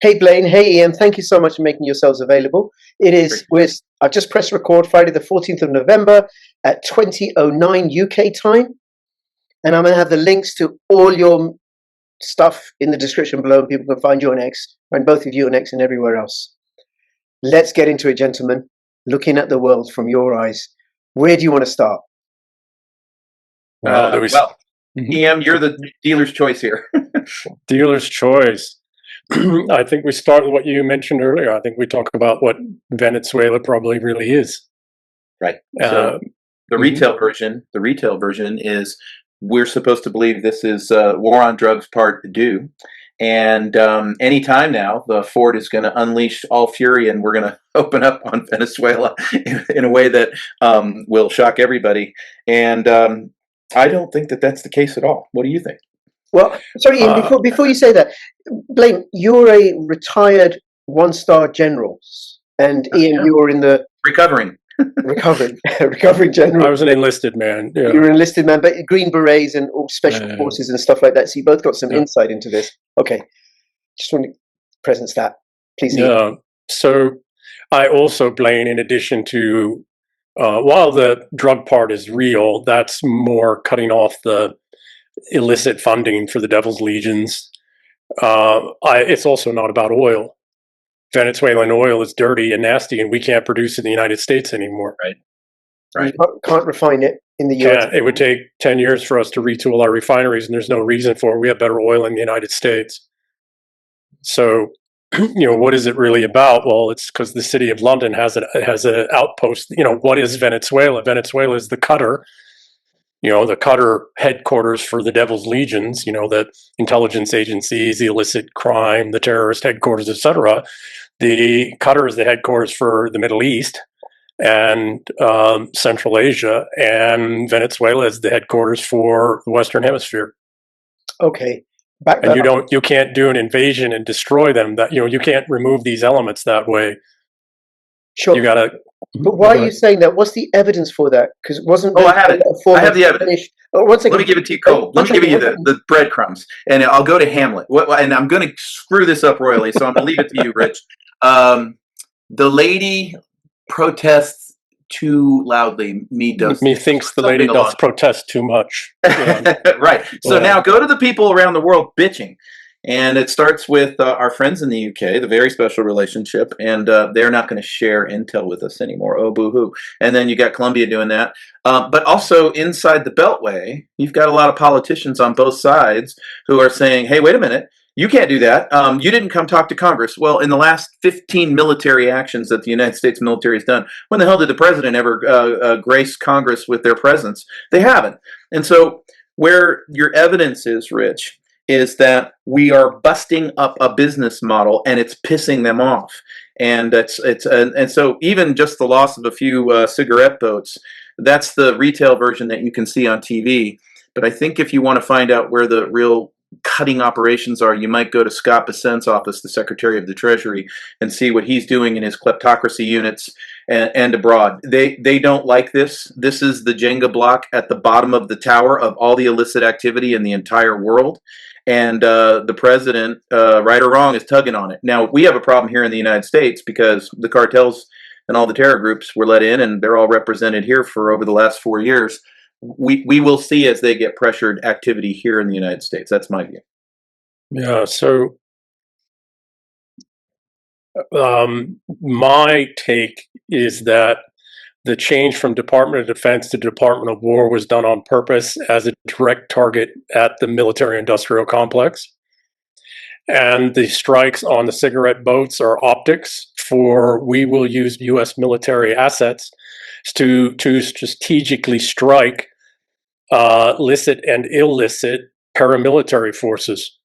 Hey Blaine, hey Ian, thank you so much for making yourselves available. I've just pressed record Friday the 14th of November at 20:09 UK time, and I'm going to have the links to all your stuff in the description below, and people can find you on X, and both of you on X and everywhere else. Let's get into it, gentlemen, looking at the world from your eyes. Where do you want to start? EM, you're the dealer's choice here. Dealer's choice. I think we start with what you mentioned earlier. I think we talk about what Venezuela probably really is. Right. So the retail version is we're supposed to believe this is War on Drugs Part 2. And any time now, the Ford is going to unleash all fury, and we're going to open up on Venezuela in a way that will shock everybody. And I don't think that that's the case at all. What do you think? Well, sorry, Ian, before you say that, Blaine, you're a retired one-star general, and Ian, you were in the recovering general. I was an enlisted man. Yeah. You were an enlisted man, but Green Berets and all special forces and stuff like that. So you both got some insight into this. Okay, just want to presence that, please. Yeah. So I also, Blaine, in addition to while the drug part is real, that's more cutting off the illicit funding for the Devil's Legions. It's also not about oil. Venezuelan oil is dirty and nasty, and we can't produce it in the United States anymore. Right. You can't refine it in the US. Yeah, it would take 10 years for us to retool our refineries, and there's no reason for it. We have better oil in the United States. So, what is it really about? Well, it's because the city of London has an outpost. What is Venezuela? Venezuela is the Qatar. The Qatar headquarters for the Devil's Legions, the intelligence agencies, the illicit crime, the terrorist headquarters, etc. The Qatar is the headquarters for the Middle East and Central Asia, and Venezuela is the headquarters for the Western Hemisphere. Okay. And you can't do an invasion and destroy them. That you can't remove these elements that way. Sure. You gotta. But why are you saying that? What's the evidence for that? Because it wasn't. I have it. I have the evidence. One second. Let me give it to you cold. Let me give you the breadcrumbs, and I'll go to Hamlet. And I'm going to screw this up royally, so I'm going to leave it to you, Rich. The lady protests too loudly. Methinks the lady does protest too much. Yeah. Right. So now go to the people around the world bitching. And it starts with our friends in the UK, the very special relationship, and they're not going to share intel with us anymore. Oh, boo-hoo. And then you got Colombia doing that. But also inside the Beltway, you've got a lot of politicians on both sides who are saying, hey, wait a minute, you can't do that. You didn't come talk to Congress. Well, in the last 15 military actions that the United States military has done, when the hell did the president ever grace Congress with their presence? They haven't. And so where your evidence is, Rich, is that we are busting up a business model and it's pissing them off. And and so even just the loss of a few cigarette boats, that's the retail version that you can see on TV. But I think if you want to find out where the real cutting operations are, you might go to Scott Bessent's office, the Secretary of the Treasury, and see what he's doing in his kleptocracy units and abroad. They don't like this. This is the Jenga block at the bottom of the tower of all the illicit activity in the entire world. And the president, right or wrong, is tugging on it. Now, we have a problem here in the United States because the cartels and all the terror groups were let in, and they're all represented here for over the last 4 years. We will see as they get pressured activity here in the United States. That's my view. Yeah, so my take is that the change from Department of Defense to Department of War was done on purpose as a direct target at the military-industrial complex. And the strikes on the cigarette boats are optics for we will use U.S. military assets to strategically strike licit and illicit paramilitary forces.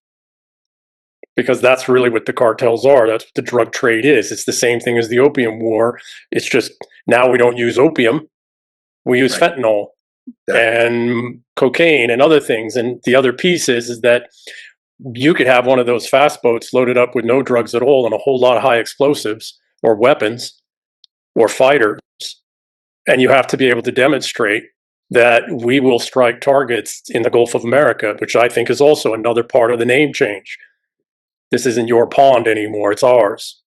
Because that's really what the cartels are. That's what the drug trade is. It's the same thing as the opium war. It's just now we don't use opium. We use fentanyl and cocaine and other things. And the other piece is that you could have one of those fast boats loaded up with no drugs at all and a whole lot of high explosives or weapons or fighters. And you have to be able to demonstrate that we will strike targets in the Gulf of America, which I think is also another part of the name change. This isn't your pond anymore, it's ours.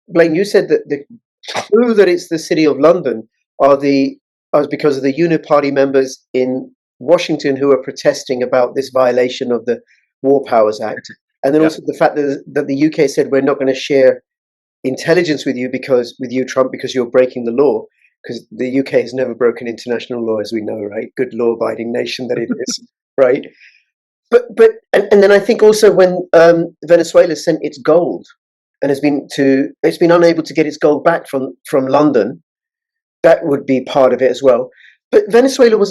Blaine, you said that the clue that it's the City of London is because of the Uniparty members in Washington who are protesting about this violation of the War Powers Act. And then also the fact that the UK said we're not going to share intelligence with you, Trump, because you're breaking the law. Because the UK has never broken international law, as we know, right? Good law-abiding nation that it is, right? But then I think also when Venezuela sent its gold and it's been unable to get its gold back from London, that would be part of it as well. But Venezuela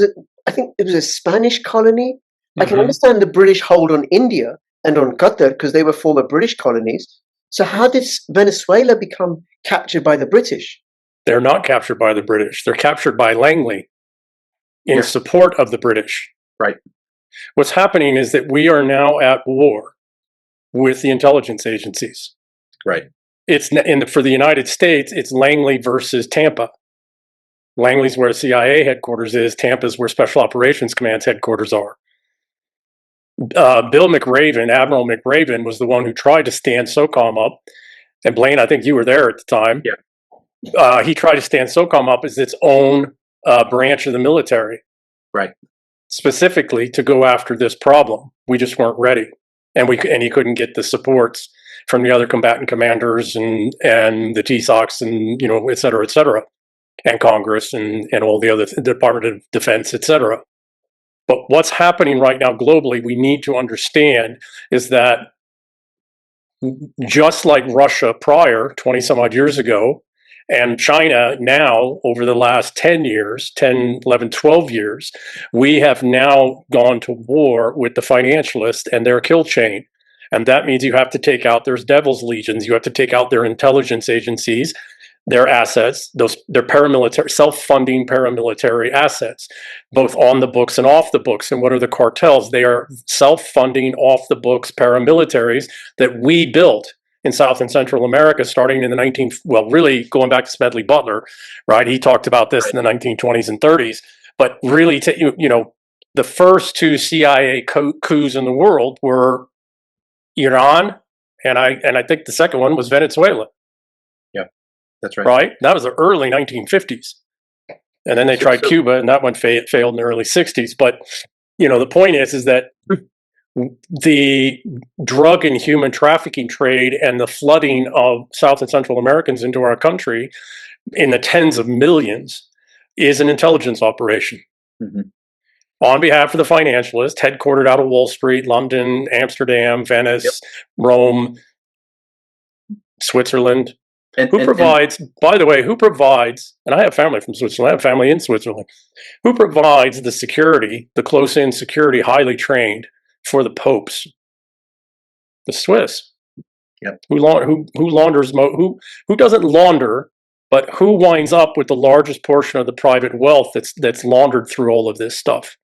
I think it was a Spanish colony. I can understand the British hold on India and on Qatar because they were former British colonies. So how did Venezuela become captured by the British? They're not captured by the British. They're captured by Langley in support of the British. Right. What's happening is that we are now at war with the intelligence agencies. Right. For the United States, it's Langley versus Tampa. Langley's where CIA headquarters is. Tampa's where Special Operations Command's headquarters are. Admiral McRaven was the one who tried to stand SOCOM up. And Blaine, I think you were there at the time. Yeah. He tried to stand SOCOM up as its own branch of the military. Right. Specifically to go after this problem. We just weren't ready. And he couldn't get the supports from the other combatant commanders and the TSOCs and, et cetera, and Congress and all the other Department of Defense, et cetera. But what's happening right now globally, we need to understand is that just like Russia prior, 20 some odd years ago, and China now over the last 10 years, 10, 11, 12 years, we have now gone to war with the financialists and their kill chain. And that means you have to take out their devil's legions. You have to take out their intelligence agencies, their assets, their paramilitary, self-funding paramilitary assets, both on the books and off the books. And what are the cartels? They are self-funding, off-the-books paramilitaries that we built in South and Central America, starting in the really going back to Smedley Butler, right? He talked about this in the 1920s and 30s. But really, the first two CIA coups in the world were Iran, and I think the second one was Venezuela. Yeah, that's right. Right? That was the early 1950s. And then they tried Cuba, and that one failed in the early 60s. But, the point is that the drug and human trafficking trade and the flooding of South and Central Americans into our country in the tens of millions is an intelligence operation. On behalf of the financialists, headquartered out of Wall Street, London, Amsterdam, Venice, Rome, Switzerland. Who provides, and I have family from Switzerland, I have family in Switzerland, who provides the security, the close-in security, highly trained for the popes? The Swiss. Yep. Who launders, who doesn't launder, but who winds up with the largest portion of the private wealth that's laundered through all of this stuff?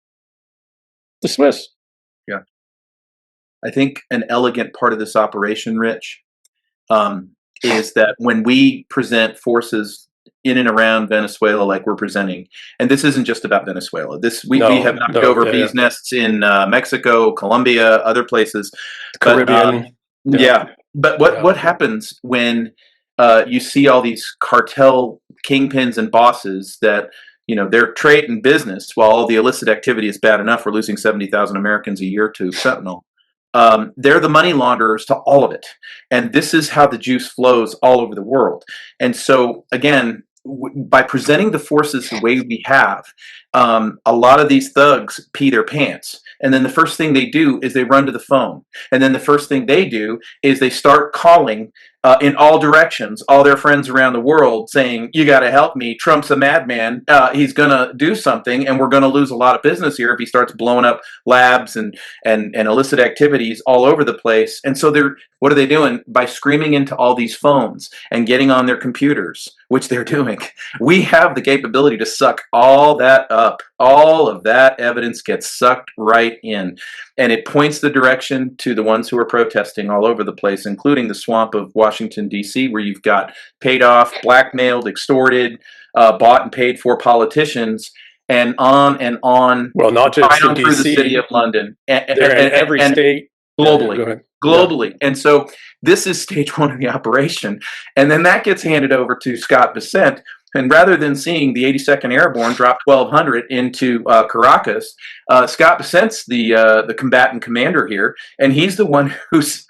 The Swiss. Yeah. I think an elegant part of this operation, Rich, is that when we present forces in and around Venezuela like we're presenting, and this isn't just about Venezuela. We have knocked over bees nests in Mexico, Colombia, other places. Caribbean. But what happens when you see all these cartel kingpins and bosses that they're trading business while all the illicit activity is bad enough? We're losing 70,000 Americans a year to fentanyl. They're the money launderers to all of it. And this is how the juice flows all over the world. And so, again, by presenting the forces the way we have, a lot of these thugs pee their pants. And then the first thing they do is they run to the phone. And then the first thing they do is they start calling in all directions, all their friends around the world, saying, you got to help me. Trump's a madman. He's going to do something, and we're going to lose a lot of business here if he starts blowing up labs and illicit activities all over the place. And so what are they doing? By screaming into all these phones and getting on their computers, which they're doing, we have the capability to suck all that up. All of that evidence gets sucked right in, and it points the direction to the ones who are protesting all over the place, including the swamp of Washington, D.C., where you've got paid off, blackmailed, extorted, bought and paid for politicians, and on and on. Well, not just right in on through the D.C. city of London. They're in every state. globally. Go ahead. Globally. Yeah. And so this is stage one of the operation. And then that gets handed over to Scott Bessent. And rather than seeing the 82nd Airborne drop 1,200 into Caracas, Scott Bessent's the combatant commander here, and he's the one who's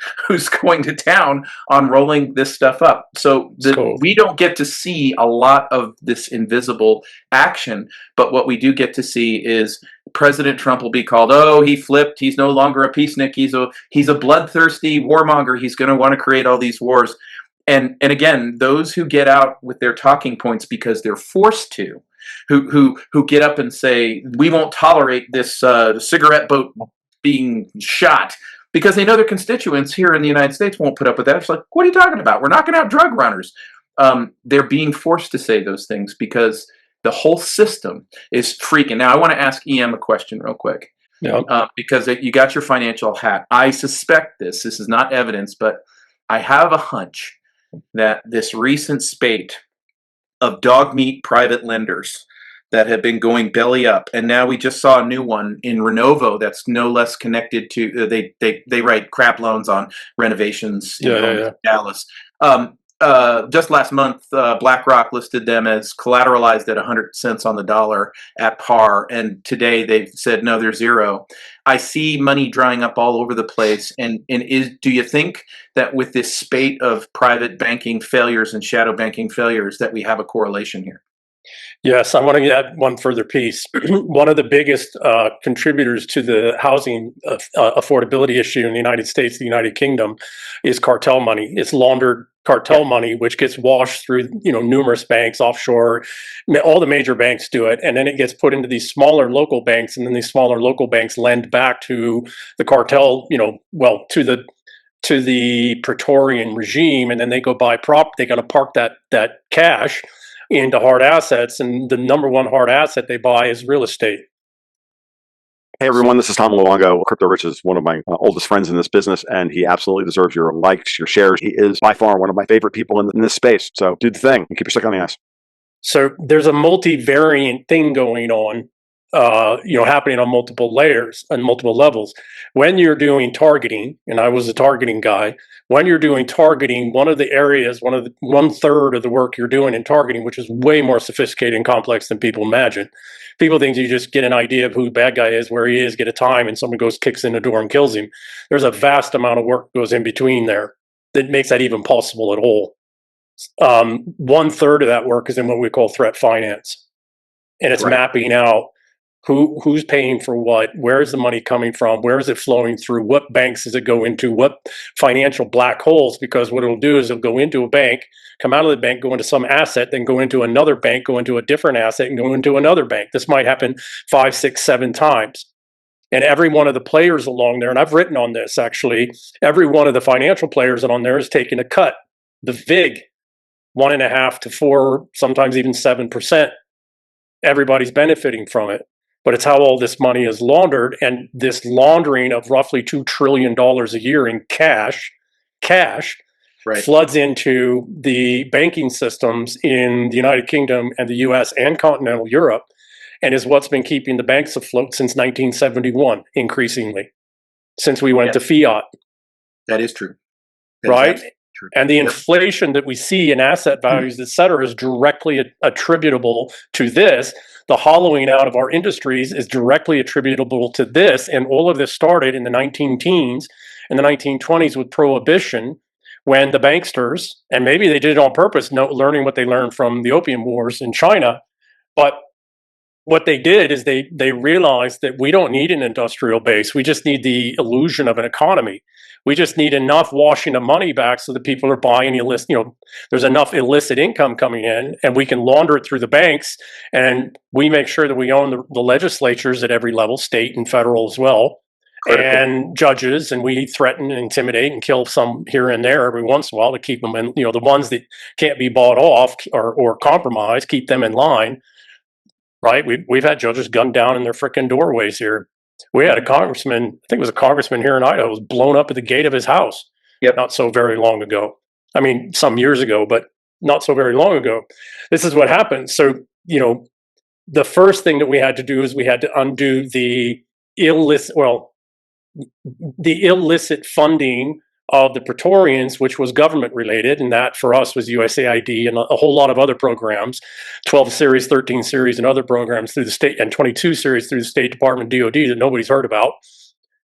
going to town on rolling this stuff up. So we don't get to see a lot of this invisible action, but what we do get to see is President Trump will be called, oh, he flipped, he's no longer a peacenik, he's a bloodthirsty warmonger, he's going to want to create all these wars. And again, those who get out with their talking points because they're forced to, who get up and say, we won't tolerate this cigarette boat being shot, because they know their constituents here in the United States won't put up with that. It's like, what are you talking about? We're knocking out drug runners. They're being forced to say those things because the whole system is freaking. Now, I want to ask EM a question real quick. Yeah. Because you got your financial hat. I suspect this is not evidence, but I have a hunch that this recent spate of dog meat private lenders that have been going belly up, and now we just saw a new one in Renovo that's no less connected to they write crap loans on renovations in Dallas. Just last month, BlackRock listed them as collateralized at 100 cents on the dollar at par, and today they've said no, they're zero. I see money drying up all over the place, and do you think that with this spate of private banking failures and shadow banking failures that we have a correlation here? Yes, I want to add one further piece. One of the biggest contributors to the housing affordability issue in the United States, the United Kingdom, is cartel money. It's laundered cartel money, which gets washed through numerous banks offshore. All the major banks do it, and then it gets put into these smaller local banks, and then these smaller local banks lend back to the cartel. To the Praetorian regime, and then they go buy They got to park that cash into hard assets, and the number one hard asset they buy is real estate. Hey everyone, this is Tom Luongo. Crypto Rich is one of my oldest friends in this business, and he absolutely deserves your likes, your shares. He is by far one of my favorite people in this space. So do the thing and keep your stick on the ice. So there's a multivariant thing going on, happening on multiple layers and multiple levels. When you're doing targeting, and I was a targeting guy, when you're doing targeting, one of the areas, one third of the work you're doing in targeting, which is way more sophisticated and complex than people imagine. People think you just get an idea of who the bad guy is, where he is, get a time, and someone kicks in the door and kills him. There's a vast amount of work that goes in between there that makes that even possible at all. One third of that work is in what we call threat finance. And it's mapping out who's paying for what, where is the money coming from, where is it flowing through, what banks does it go into, what financial black holes, because what it'll do is it'll go into a bank, come out of the bank, go into some asset, then go into another bank, go into a different asset, and go into another bank. This might happen 5, 6, 7 times. And every one of the players along there, and I've written on this actually, every one of the financial players on there is taking a cut. The VIG, 1.5 to 4, sometimes even 7%. Everybody's benefiting from it. But it's how all this money is laundered, and this laundering of roughly $2 trillion a year in cash floods into the banking systems in the United Kingdom and the US and continental Europe, and is what's been keeping the banks afloat since 1971, increasingly, since we went to fiat. That is true. Right? True. And the inflation that we see in asset values, et cetera, is directly attributable to this. The hollowing out of our industries is directly attributable to this. And all of this started in the 19-teens and the 1920s with prohibition, when the banksters, and maybe they did it on purpose, learning what they learned from the opium wars in China, but what they did is they realized that we don't need an industrial base. We just need the illusion of an economy. We just need enough washing of money back so that people are buying illicit, there's enough illicit income coming in, and we can launder it through the banks. And we make sure that we own the legislatures at every level, state and federal as well, and judges, and we threaten and intimidate and kill some here and there every once in a while to keep them in, the ones that can't be bought off or compromised, keep them in line. Right? We've had judges gunned down in their frickin' doorways here. We had a congressman, I think it was a congressman here in Idaho, was blown up at the gate of his house not so very long ago. I mean, some years ago, but not so very long ago. This is what happened. So, the first thing that we had to do is we had to undo the the illicit funding of the Praetorians, which was government related, and that for us was USAID and a whole lot of other programs, 12 series, 13 series, and other programs through the state, and 22 series through the State Department, DOD, that nobody's heard about,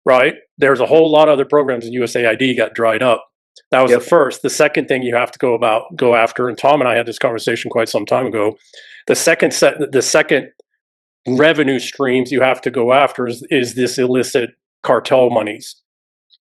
right? There's a whole lot of other programs in USAID got dried up. That was the first. The second thing you have to go after, and Tom and I had this conversation quite some time ago. The second revenue streams you have to go after is this illicit cartel monies.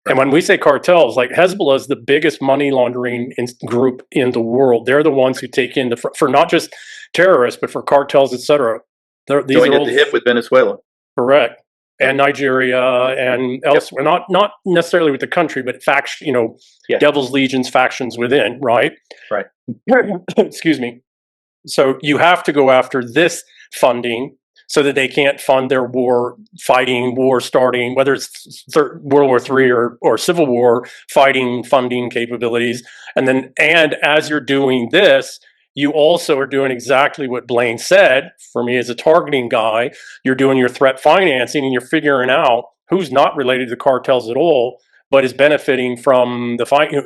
And when we say cartels, like Hezbollah is the biggest money laundering group in the world. They're the ones who take in for not just terrorists, but for cartels, etc. These are all the hip with Venezuela. Correct. And Nigeria and elsewhere, not necessarily with the country, but Devil's Legions factions within, right? Right. Excuse me. So you have to go after this funding so that they can't fund their war starting, whether it's World War III or Civil War funding capabilities. And as you're doing this, you also are doing exactly what Blaine said. For me as a targeting guy, you're doing your threat financing and you're figuring out who's not related to the cartels at all, but is benefiting from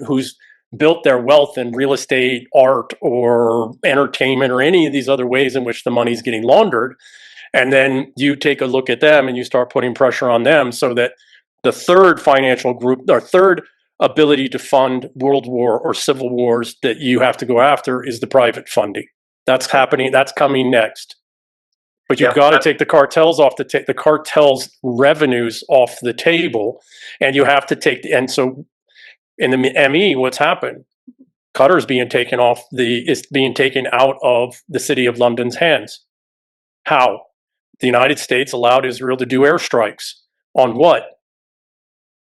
who's built their wealth in real estate, art, or entertainment, or any of these other ways in which the money's getting laundered. And then you take a look at them and you start putting pressure on them so that the third financial group, or third ability to fund world war or civil wars that you have to go after is the private funding. That's happening. That's coming next. But you've got to take the cartels the cartels' revenues off the table, and you have to and so in the ME, what's happened? Qatar's being taken out of the City of London's hands. How? The United States allowed Israel to do airstrikes on what?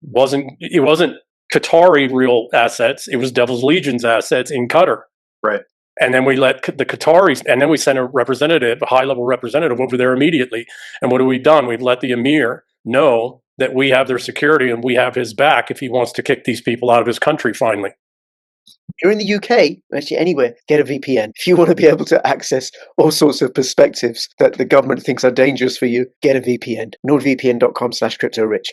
It wasn't Qatari real assets. It was Devil's Legion's assets in Qatar. Right. And then we let the Qataris, and then we sent a high-level representative over there immediately. And what have we done? We've let the emir know that we have their security and we have his back if he wants to kick these people out of his country finally. You're in the UK, actually anywhere, get a VPN. If you want to be able to access all sorts of perspectives that the government thinks are dangerous for you, get a VPN. nordvpn.com/cryptorich.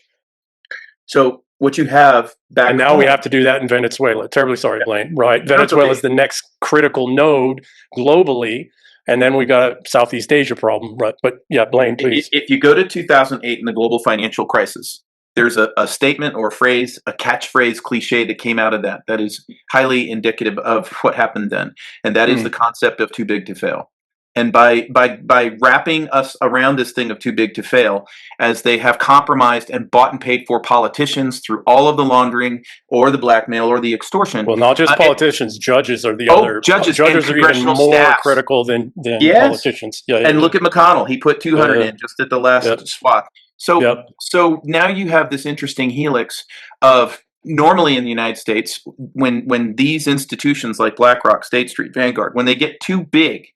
So what you have back and now home, we have to do that in Venezuela. Terribly sorry, Blaine. Right. Venezuela is the next critical node globally. And then we got a Southeast Asia problem. Right. But yeah, Blaine, please. If you go to 2008 in the global financial crisis, there's a statement or phrase, a catchphrase cliche that came out of that is highly indicative of what happened then. And that is the concept of too big to fail. And by wrapping us around this thing of too big to fail, as they have compromised and bought and paid for politicians through all of the laundering or the blackmail or the extortion. Well, not just politicians, judges are the other. Judges are even more staffs. critical than politicians. Yeah, and look at McConnell. He put 200 in just at the last swath. So now you have this interesting helix of normally in the United States, when these institutions like BlackRock, State Street, Vanguard, when they get too big,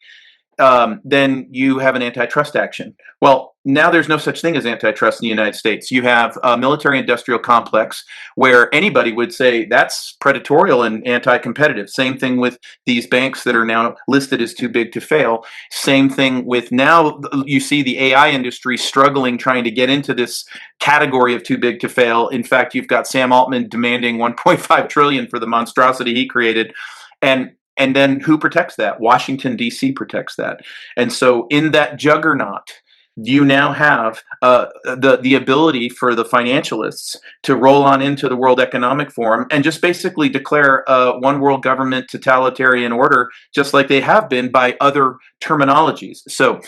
then you have an antitrust action. Well, now there's no such thing as antitrust in the United States. You have a military-industrial complex where anybody would say that's predatorial and anti-competitive. Same thing with these banks that are now listed as too big to fail. Same thing with now you see the AI industry struggling, trying to get into this category of too big to fail. In fact, you've got Sam Altman demanding $1.5 trillion for the monstrosity he created. And then who protects that? Washington, D.C. protects that. And so in that juggernaut, you now have the ability for the financialists to roll on into the World Economic Forum and just basically declare one world government totalitarian order, just like they have been by other terminologies. So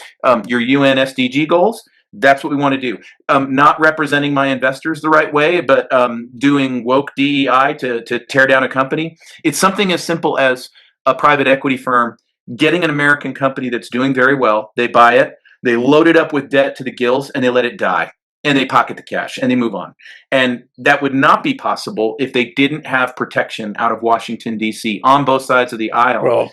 your UN SDG goals, that's what we want to do. Not representing my investors the right way, but doing woke DEI to tear down a company. It's something as simple as a private equity firm getting an American company that's doing very well. They buy it, they load it up with debt to the gills, and they let it die. And they pocket the cash and they move on. And that would not be possible if they didn't have protection out of Washington, D.C. on both sides of the aisle. Well,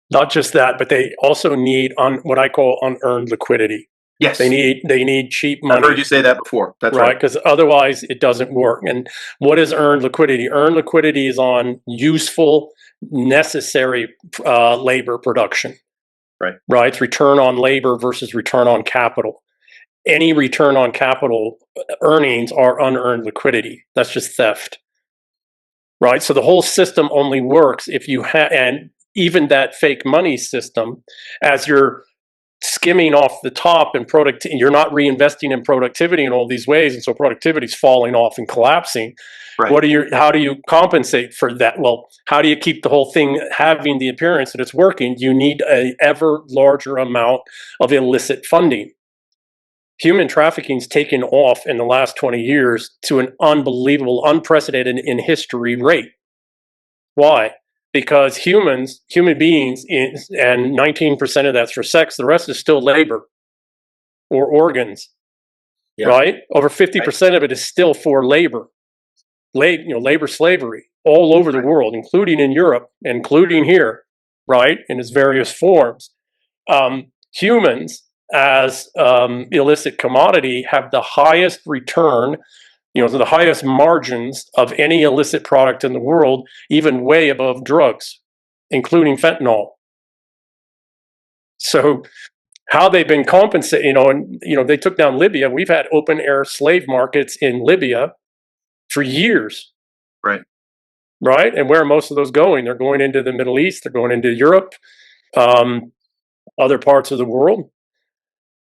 not just that, but they also need what I call unearned liquidity. Yes. They need cheap money. I've heard you say that before. That's right. Because otherwise it doesn't work. And what is earned liquidity? Earned liquidity is on useful, necessary labor production. Right. Right. It's return on labor versus return on capital. any return on capital earnings are unearned liquidity. That's just theft, right? So the whole system only works if you have, and even that fake money system, as you're skimming off the top and you're not reinvesting in productivity in all these ways, and so productivity is falling off and collapsing. Right. How do you compensate for that? Well, how do you keep the whole thing having the appearance that it's working? You need an ever larger amount of illicit funding. Human trafficking's taken off in the last 20 years to an unbelievable, unprecedented in history rate. Why? Because human beings, and 19% of that's for sex, the rest is still labor or organs, right? Over 50% of it is still for labor, labor slavery all over the world, including in Europe, including here, right, in its various forms. Humans, as illicit commodity, have the highest return, the highest margins of any illicit product in the world, even way above drugs, including fentanyl. So how they've been compensating, they took down Libya. We've had open air slave markets in Libya for years. Right. Right. And where are most of those going? They're going into the Middle East. They're going into Europe, other parts of the world.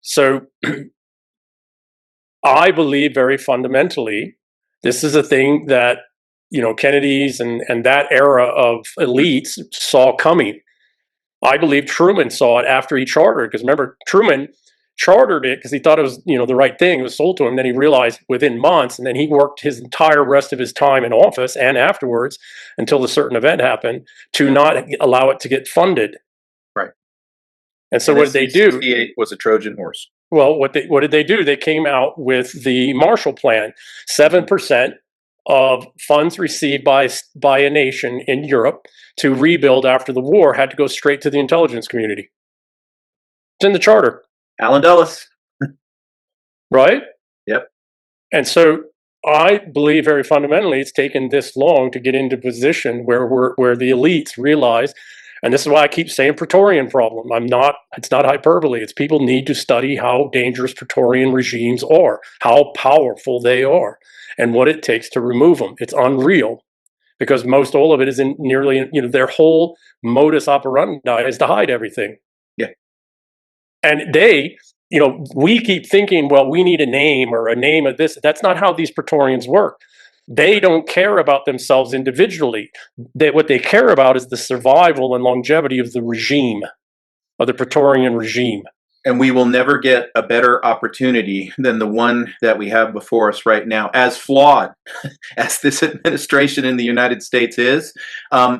So I believe very fundamentally, this is a thing that, Kennedy's and that era of elites saw coming. I believe Truman saw it after he chartered, because remember, Truman chartered it because he thought it was, the right thing. It was sold to him. Then he realized within months, and then he worked his entire rest of his time in office and afterwards until a certain event happened to not allow it to get funded. Right. And so what did they do? 68 was a Trojan horse. Well, what did they do? They came out with the Marshall Plan. 7% of funds received by a nation in Europe to rebuild after the war had to go straight to the intelligence community. It's in the charter. Alan Dulles. Right? Yep. And so I believe very fundamentally it's taken this long to get into position where the elites realize, and this is why I keep saying Praetorian problem. It's not hyperbole. It's people need to study how dangerous Praetorian regimes are, how powerful they are, and what it takes to remove them. It's unreal, because all of it is in nearly, their whole modus operandi is to hide everything. Yeah. And we keep thinking, well, we need a name or a name of this. That's not how these Praetorians work. They don't care about themselves individually. What they care about is the survival and longevity of the regime, of the Praetorian regime. And we will never get a better opportunity than the one that we have before us right now. As flawed as this administration in the United States is,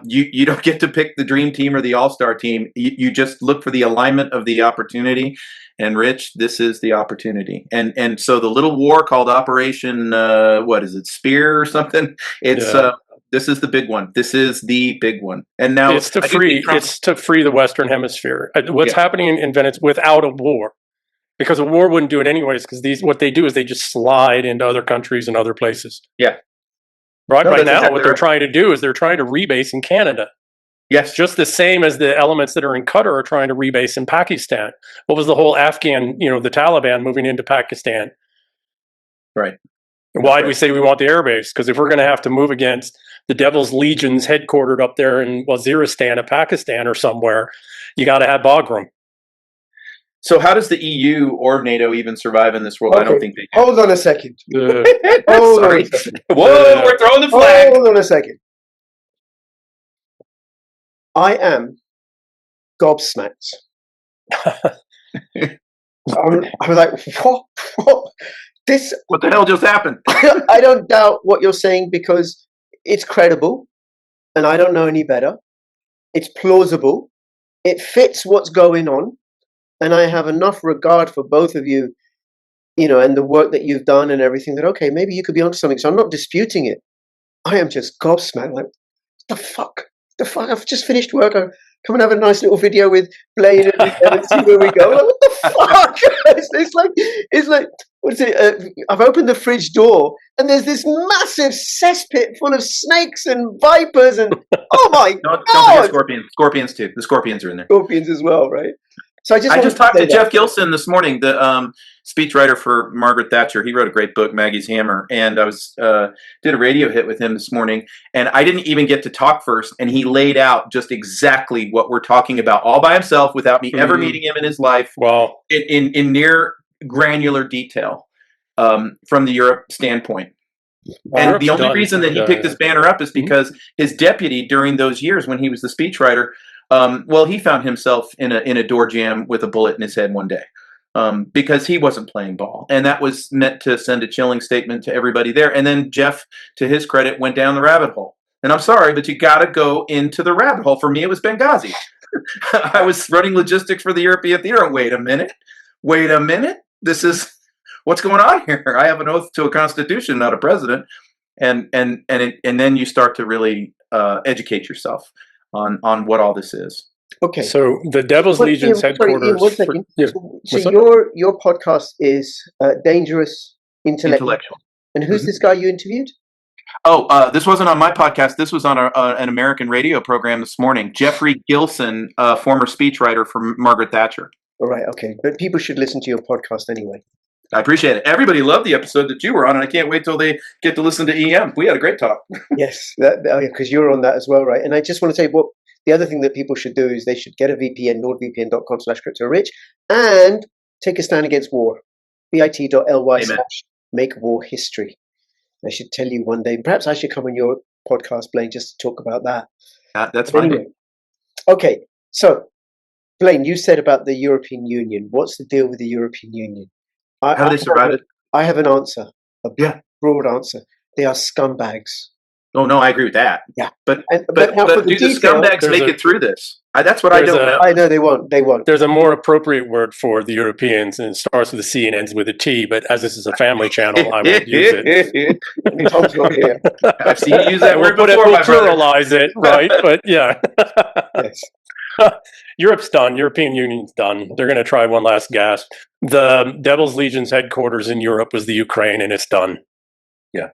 you don't get to pick the dream team or the all-star team. You just look for the alignment of the opportunity. And Rich, this is the opportunity. And so the little war called Operation, what is it, Spear or something? It's this is the big one. This is the big one. And now it's to free the Western Hemisphere. What's happening in Venezuela without a war, because a war wouldn't do it anyways. Because what they do is they just slide into other countries and other places. Yeah. Right now, what they're trying to do is they're trying to rebase in Canada. Yes. Just the same as the elements that are in Qatar are trying to rebase in Pakistan. What was the whole Afghan, the Taliban moving into Pakistan? Right. And why do we say we want the airbase? Because if we're going to have to move against the Devil's Legions headquartered up there in Waziristan of Pakistan or somewhere, you got to have Bagram. So how does the EU or NATO even survive in this world? Okay. I don't think they do. Hold on a second. Whoa, we're throwing the flag. Hold on a second. I am gobsmacked. I was like, what? What the hell just happened? I don't doubt what you're saying, because it's credible, and I don't know any better. It's plausible. It fits what's going on, and I have enough regard for both of you, and the work that you've done and everything, that, okay, maybe you could be onto something. So I'm not disputing it. I am just gobsmacked. Like, what the fuck? I've just finished work. I'll come and have a nice little video with Blaine and see where we go. Like, what the fuck? It's like, what is it? I've opened the fridge door and there's this massive cesspit full of snakes and vipers and oh my god! Don't forget scorpions. Scorpions too. The scorpions are in there. Scorpions as well, right? So I I wanted just talked say to that. Jeff Gilson this morning, the speechwriter for Margaret Thatcher. He wrote a great book, Maggie's Hammer, and I was did a radio hit with him this morning. And I didn't even get to talk first, and he laid out just exactly what we're talking about, all by himself, without me ever meeting him in his life, Well, in near granular detail from the Europe standpoint. And Europe's the only done. reason that he picked this banner up is because his deputy during those years when he was the speechwriter, he found himself in a door jam with a bullet in his head one day because he wasn't playing ball. And that was meant to send a chilling statement to everybody there. And then Jeff, to his credit, went down the rabbit hole. And I'm sorry, but you got to go into the rabbit hole. For me, it was Benghazi. I was running logistics for the European theater. Wait a minute. This is... what's going on here? I have an oath to a constitution, not a president, and then you start to really educate yourself on what all this is. Okay. So the Devil's Legion's headquarters. One second. Yeah. So your podcast is Dangerous Intellectual. And who's this guy you interviewed? Oh, this wasn't on my podcast. This was on an American radio program this morning. Jeffrey Gilson, former speechwriter for Margaret Thatcher. All right. Okay. But people should listen to your podcast anyway. I appreciate it. Everybody loved the episode that you were on, and I can't wait till they get to listen to EM. We had a great talk. Yes, because you're on that as well, right? And I just want to say, the other thing that people should do is they should get a VPN, nordvpn.com/cryptorich, and take a stand against war. bit.ly/make war history. I should tell you one day. Perhaps I should come on your podcast, Blaine, just to talk about that. That's fine. Anyway. Okay, so Blaine, you said about the European Union. What's the deal with the European Union? How do they survive it? I have an answer, broad answer. They are scumbags. Oh, no, I agree with that. Yeah. But now do the scumbags make it through this? That's what I don't know. I know they won't. They won't. There's a more appropriate word for the Europeans, and it starts with a C and ends with a T, but as this is a family channel, I won't use it. Tom's not here. I've seen you use that word before, we'll my brother. pluralize it, right? But yeah. Yes. Europe's done. European Union's done. They're going to try one last gasp. The Devil's Legion's headquarters in Europe was the Ukraine, and it's done.